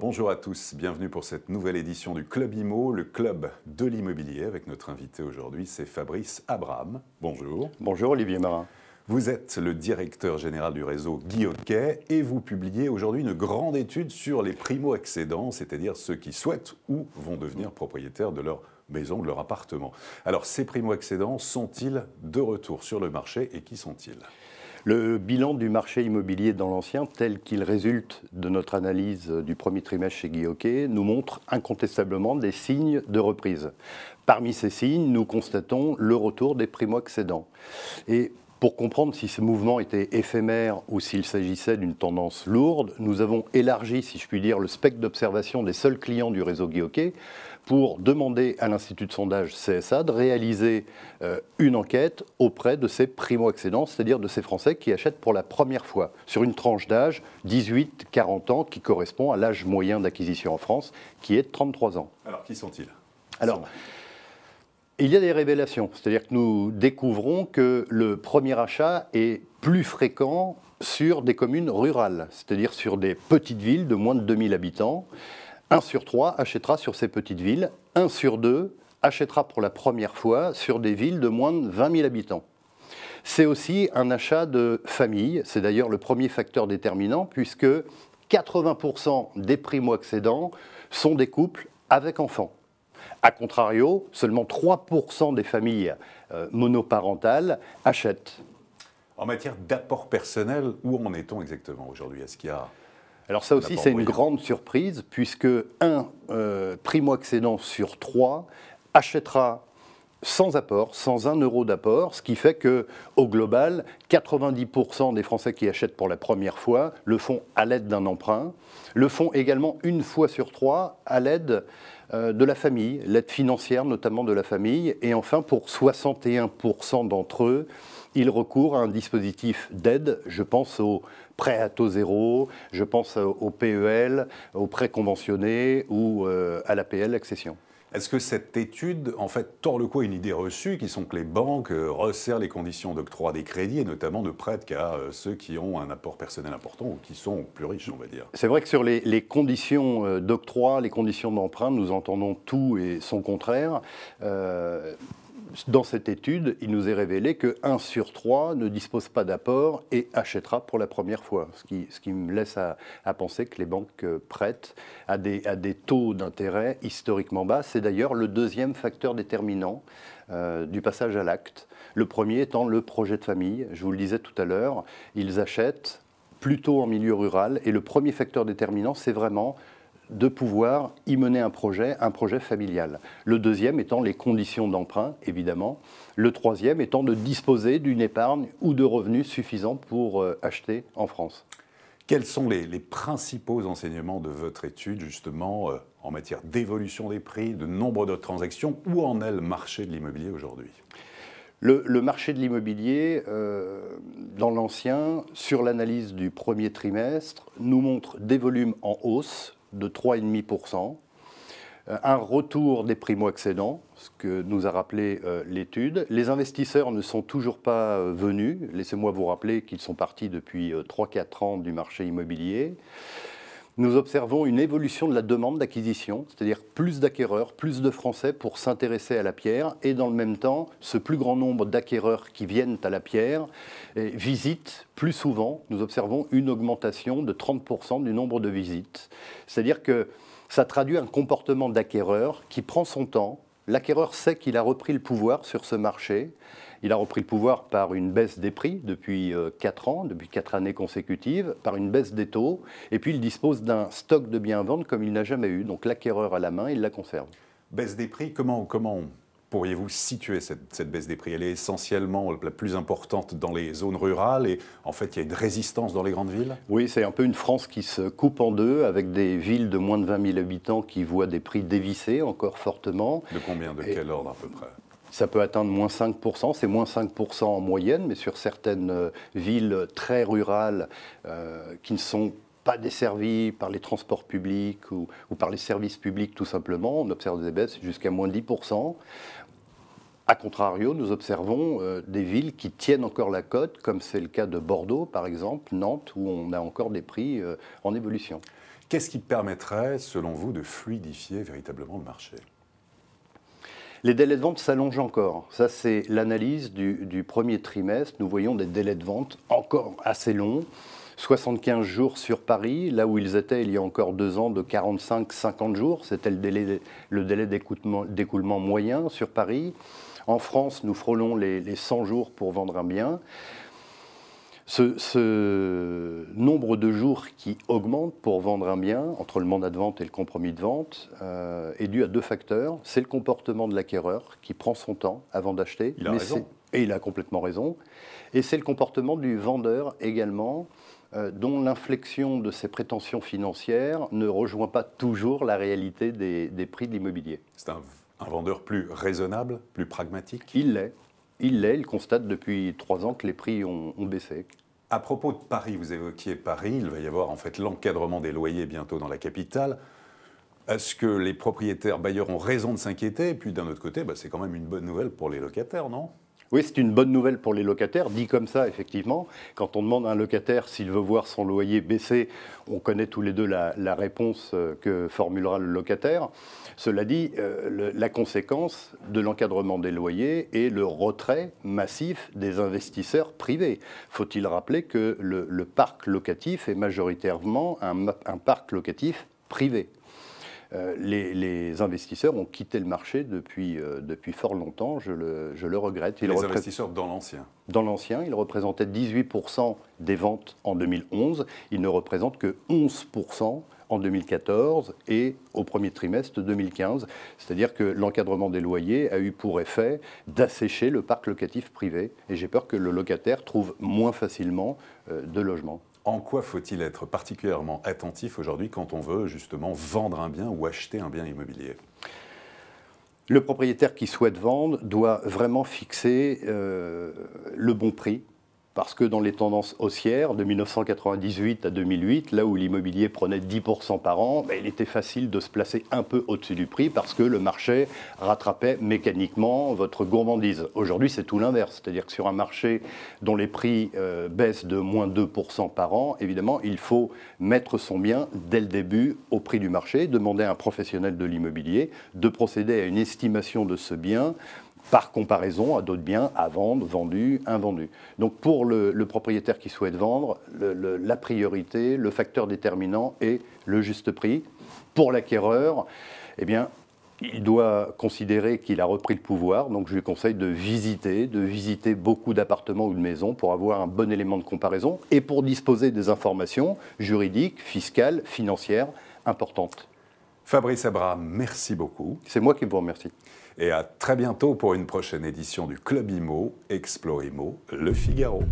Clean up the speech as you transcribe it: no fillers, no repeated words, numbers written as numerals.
bonjour à tous, bienvenue pour cette nouvelle édition du Club Imo, le club de l'immobilier, avec notre invité aujourd'hui, c'est Fabrice Abraham. Bonjour. Bonjour Olivier Marin. Vous êtes le directeur général du réseau Guy Hockey et vous publiez aujourd'hui une grande étude sur les primo-accédants, c'est-à-dire ceux qui souhaitent ou vont devenir propriétaires de leur maison, de leur appartement. Alors ces primo-accédants sont-ils de retour sur le marché et qui sont-ils ? Le bilan du marché immobilier dans l'ancien, tel qu'il résulte de notre analyse du premier trimestre chez Guy Hockey, nous montre incontestablement des signes de reprise. Parmi ces signes, nous constatons le retour des primo-accédants. Et pour comprendre si ce mouvement était éphémère ou s'il s'agissait d'une tendance lourde, nous avons élargi, si je puis dire, le spectre d'observation des seuls clients du réseau Guy Hockey pour demander à l'Institut de sondage CSA de réaliser une enquête auprès de ces primo-accédants, c'est-à-dire de ces Français qui achètent pour la première fois, sur une tranche d'âge 18-40 ans, qui correspond à l'âge moyen d'acquisition en France, qui est de 33 ans. Alors, qui sont-ils ? Il y a des révélations, c'est-à-dire que nous découvrons que le premier achat est plus fréquent sur des communes rurales, c'est-à-dire sur des petites villes de moins de 2000 habitants. 1 sur 3 achètera sur ces petites villes, 1 sur 2 achètera pour la première fois sur des villes de moins de 20 000 habitants. C'est aussi un achat de famille, c'est d'ailleurs le premier facteur déterminant puisque 80% des primo-accédants sont des couples avec enfants. A contrario, seulement 3% des familles monoparentales achètent. En matière d'apport personnel, où en est-on exactement aujourd'hui ? Est-ce qu'il y a... Alors ça aussi, c'est une grande surprise, puisque un primo-accédant sur 3 achètera sans apport, sans 1 euro d'apport, ce qui fait qu'au global, 90% des Français qui achètent pour la première fois le font à l'aide d'un emprunt, le font également 1 fois sur 3 à l'aide de la famille, l'aide financière notamment de la famille, et enfin pour 61% d'entre eux, ils recourent à un dispositif d'aide, je pense au prêt à taux zéro, je pense au PEL, au prêt conventionné ou à l'APL, accession. Est-ce que cette étude, en fait, tord le cou à une idée reçue, qui sont que les banques resserrent les conditions d'octroi des crédits et notamment ne prêtent qu'à ceux qui ont un apport personnel important ou qui sont plus riches, on va dire ? C'est vrai que sur les conditions d'octroi, les conditions d'emprunt, nous entendons tout et son contraire. Dans cette étude, il nous est révélé que 1 sur 3 ne dispose pas d'apport et achètera pour la première fois. Ce qui me laisse à penser que les banques prêtent à des taux d'intérêt historiquement bas. C'est d'ailleurs le deuxième facteur déterminant du passage à l'acte. Le premier étant le projet de famille. Je vous le disais tout à l'heure, ils achètent plutôt en milieu rural. Et le premier facteur déterminant, c'est vraiment de pouvoir y mener un projet familial. Le deuxième étant les conditions d'emprunt, évidemment. Le troisième étant de disposer d'une épargne ou de revenus suffisants pour acheter en France. Quels sont les principaux enseignements de votre étude, justement, en matière d'évolution des prix, de nombre de transactions ? Où en est le marché de l'immobilier aujourd'hui ? Le marché de l'immobilier, dans l'ancien, sur l'analyse du premier trimestre, nous montre des volumes en hausse de 3,5%, un retour des primo-accédants, ce que nous a rappelé l'étude. Les investisseurs ne sont toujours pas venus. Laissez-moi vous rappeler qu'ils sont partis depuis 3-4 ans du marché immobilier. Nous observons une évolution de la demande d'acquisition, c'est-à-dire plus d'acquéreurs, plus de Français pour s'intéresser à la pierre, et dans le même temps, ce plus grand nombre d'acquéreurs qui viennent à la pierre visitent plus souvent. Nous observons une augmentation de 30% du nombre de visites. C'est-à-dire que ça traduit un comportement d'acquéreur qui prend son temps. L'acquéreur sait qu'il a repris le pouvoir sur ce marché. Il a repris le pouvoir par une baisse des prix depuis 4 ans, depuis 4 années consécutives, par une baisse des taux, et puis il dispose d'un stock de biens à vendre comme il n'a jamais eu. Donc l'acquéreur à la main, il la conserve. Baisse des prix, comment pourriez-vous situer cette baisse des prix ? Elle est essentiellement la plus importante dans les zones rurales et en fait il y a une résistance dans les grandes villes ? Oui, c'est un peu une France qui se coupe en deux avec des villes de moins de 20 000 habitants qui voient des prix dévisser encore fortement. De combien ? De quel ordre à peu près ? Ça peut atteindre moins 5%, c'est moins 5% en moyenne, mais sur certaines villes très rurales qui ne sont pas desservies par les transports publics ou par les services publics tout simplement, on observe des baisses jusqu'à moins 10%. A contrario, nous observons des villes qui tiennent encore la cote, comme c'est le cas de Bordeaux par exemple, Nantes, où on a encore des prix en évolution. Qu'est-ce qui permettrait, selon vous, de fluidifier véritablement le marché? Les délais de vente s'allongent encore. Ça, c'est l'analyse du premier trimestre. Nous voyons des délais de vente encore assez longs. 75 jours sur Paris, là où ils étaient il y a encore 2 ans de 45-50 jours. C'était le délai d'écoulement moyen sur Paris. En France, nous frôlons les 100 jours pour vendre un bien. Ce nombre de jours qui augmente pour vendre un bien, entre le mandat de vente et le compromis de vente, est dû à 2 facteurs. C'est le comportement de l'acquéreur qui prend son temps avant d'acheter. Il a raison. Et il a complètement raison. Et c'est le comportement du vendeur également, dont l'inflexion de ses prétentions financières ne rejoint pas toujours la réalité des prix de l'immobilier. C'est un vendeur plus raisonnable, plus pragmatique? Il l'est. Il constate depuis 3 ans que les prix ont baissé. À propos de Paris, vous évoquiez Paris, il va y avoir en fait l'encadrement des loyers bientôt dans la capitale. Est-ce que les propriétaires bailleurs ont raison de s'inquiéter? Et puis d'un autre côté, c'est quand même une bonne nouvelle pour les locataires, non? Oui, c'est une bonne nouvelle pour les locataires, dit comme ça, effectivement. Quand on demande à un locataire s'il veut voir son loyer baisser, on connaît tous les deux la réponse que formulera le locataire. Cela dit, la conséquence de l'encadrement des loyers est le retrait massif des investisseurs privés. Faut-il rappeler que le parc locatif est majoritairement un parc locatif privé. Les investisseurs ont quitté le marché depuis fort longtemps, je le regrette. Les investisseurs dans l'ancien? Dans l'ancien, ils représentaient 18% des ventes en 2011, ils ne représentent que 11% en 2014 et au premier trimestre 2015. C'est-à-dire que l'encadrement des loyers a eu pour effet d'assécher le parc locatif privé. Et j'ai peur que le locataire trouve moins facilement de logement. En quoi faut-il être particulièrement attentif aujourd'hui quand on veut justement vendre un bien ou acheter un bien immobilier? Le propriétaire qui souhaite vendre doit vraiment fixer le bon prix. Parce que dans les tendances haussières, de 1998 à 2008, là où l'immobilier prenait 10% par an, il était facile de se placer un peu au-dessus du prix parce que le marché rattrapait mécaniquement votre gourmandise. Aujourd'hui, c'est tout l'inverse. C'est-à-dire que sur un marché dont les prix baissent de moins 2% par an, évidemment, il faut mettre son bien dès le début au prix du marché, demander à un professionnel de l'immobilier de procéder à une estimation de ce bien par comparaison à d'autres biens à vendre, vendus, invendus. Donc pour le propriétaire qui souhaite vendre, la priorité, le facteur déterminant est le juste prix. Pour l'acquéreur, eh bien, il doit considérer qu'il a repris le pouvoir, donc je lui conseille de visiter beaucoup d'appartements ou de maisons pour avoir un bon élément de comparaison et pour disposer des informations juridiques, fiscales, financières importantes. Fabrice Abraham, merci beaucoup. C'est moi qui vous remercie. Et à très bientôt pour une prochaine édition du Club Imo, Explore Imo, Le Figaro.